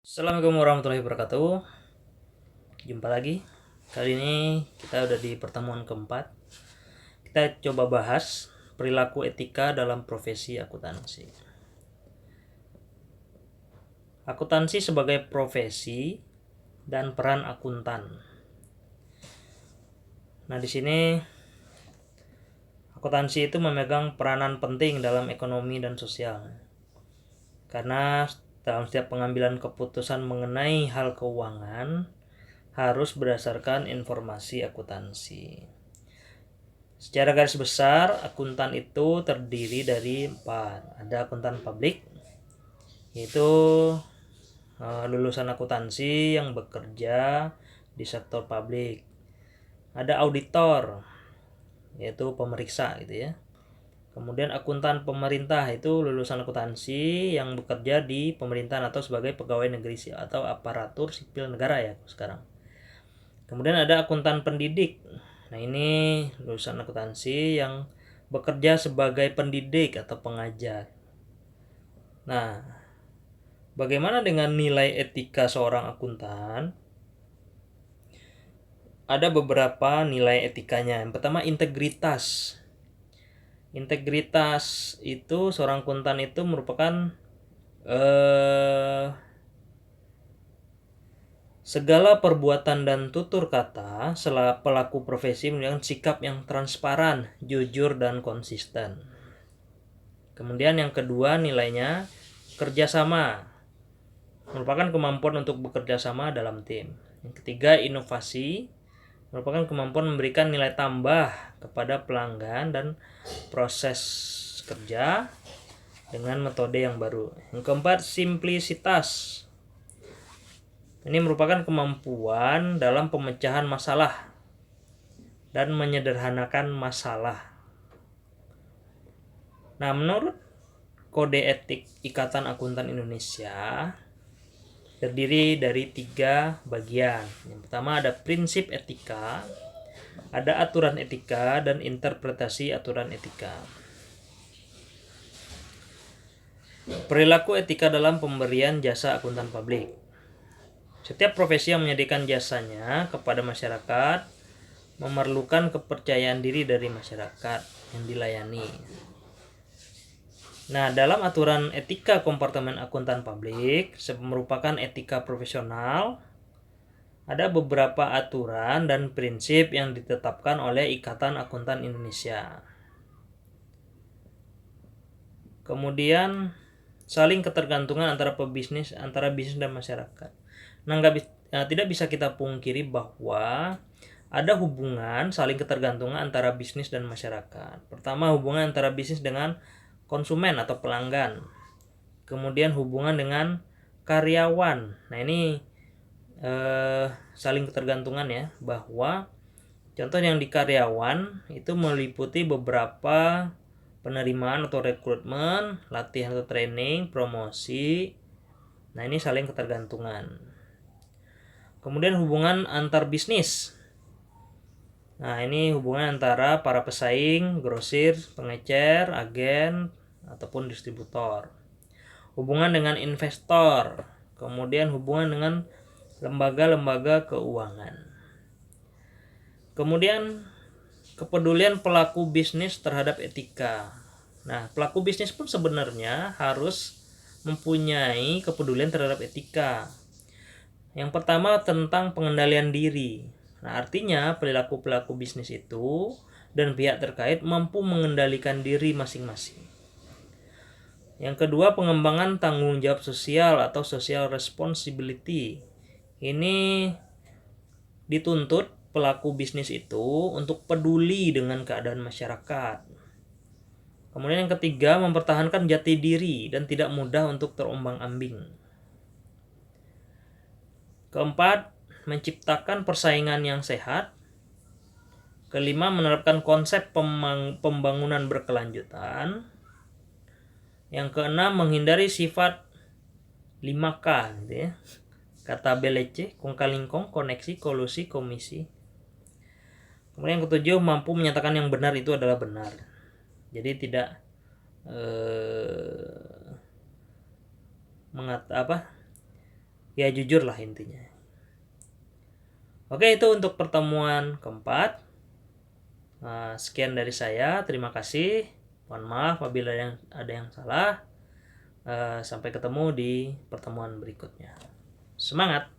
Assalamualaikum warahmatullahi wabarakatuh. Jumpa lagi. Kali ini kita udah di pertemuan keempat. Kita coba bahas perilaku etika dalam profesi akuntansi. Akuntansi sebagai profesi dan peran akuntan. Nah, di sini akuntansi itu memegang peranan penting dalam ekonomi dan sosial. Karena dalam setiap pengambilan keputusan mengenai hal keuangan harus berdasarkan informasi akuntansi. Secara garis besar, akuntan itu terdiri dari 4. Ada akuntan publik, yaitu lulusan akuntansi yang bekerja di sektor publik. Ada auditor, yaitu pemeriksa gitu ya. Kemudian akuntan pemerintah itu lulusan akuntansi yang bekerja di pemerintahan atau sebagai pegawai negeri atau aparatur sipil negara ya sekarang. Kemudian ada akuntan pendidik. Nah, ini lulusan akuntansi yang bekerja sebagai pendidik atau pengajar. Nah, bagaimana dengan nilai etika seorang akuntan? Ada beberapa nilai etikanya. Yang pertama, integritas. Integritas itu seorang akuntan itu merupakan segala perbuatan dan tutur kata selaku pelaku profesi menunjukkan sikap yang transparan, jujur, dan konsisten. Kemudian yang kedua nilainya kerjasama, merupakan kemampuan untuk bekerja sama dalam tim. Yang ketiga inovasi, merupakan kemampuan memberikan nilai tambah kepada pelanggan dan proses kerja dengan metode yang baru. Yang keempat simplisitas, ini merupakan kemampuan dalam pemecahan masalah dan menyederhanakan masalah. Nah, menurut Kode Etik Ikatan Akuntan Indonesia terdiri dari 3 bagian. Yang pertama ada prinsip etika, ada aturan etika, dan interpretasi aturan etika. Perilaku etika dalam pemberian jasa akuntan publik. Setiap profesi yang menyediakan jasanya kepada masyarakat memerlukan kepercayaan diri dari masyarakat yang dilayani. Nah, dalam aturan etika kompartemen akuntan publik merupakan etika profesional, ada beberapa aturan dan prinsip yang ditetapkan oleh Ikatan Akuntan Indonesia. Kemudian saling ketergantungan antara bisnis dan masyarakat. Nah, tidak bisa kita pungkiri bahwa ada hubungan saling ketergantungan antara bisnis dan masyarakat. Pertama, hubungan antara bisnis dengan konsumen atau pelanggan. Kemudian hubungan dengan karyawan. Nah, ini saling ketergantungan ya, bahwa contoh yang di karyawan itu meliputi beberapa penerimaan atau rekrutmen, latihan atau training, promosi. Nah, ini saling ketergantungan. Kemudian hubungan antar bisnis. Nah, ini hubungan antara para pesaing, grosir, pengecer, agen, ataupun distributor. Hubungan dengan investor. Kemudian hubungan dengan lembaga-lembaga keuangan. Kemudian kepedulian pelaku bisnis terhadap etika. Nah, pelaku bisnis pun sebenarnya harus mempunyai kepedulian terhadap etika. Yang pertama tentang pengendalian diri. Nah, artinya pelaku bisnis itu dan pihak terkait mampu mengendalikan diri masing-masing. Yang kedua, pengembangan tanggung jawab sosial atau social responsibility. Ini dituntut pelaku bisnis itu untuk peduli dengan keadaan masyarakat. Kemudian yang ketiga, mempertahankan jati diri dan tidak mudah untuk terombang-ambing. Keempat, menciptakan persaingan yang sehat. Kelima, menerapkan konsep pembangunan berkelanjutan. Yang keenam, menghindari sifat 5K gitu ya. Kata belece, kong kalingkong, koneksi, kolusi, komisi. Kemudian yang ketujuh, mampu menyatakan yang benar itu adalah benar. Jadi tidak Ya jujur lah intinya. Oke, itu untuk pertemuan keempat. Sekian dari saya, terima kasih. Mohon maaf apabila ada yang salah. Sampai ketemu di pertemuan berikutnya. Semangat!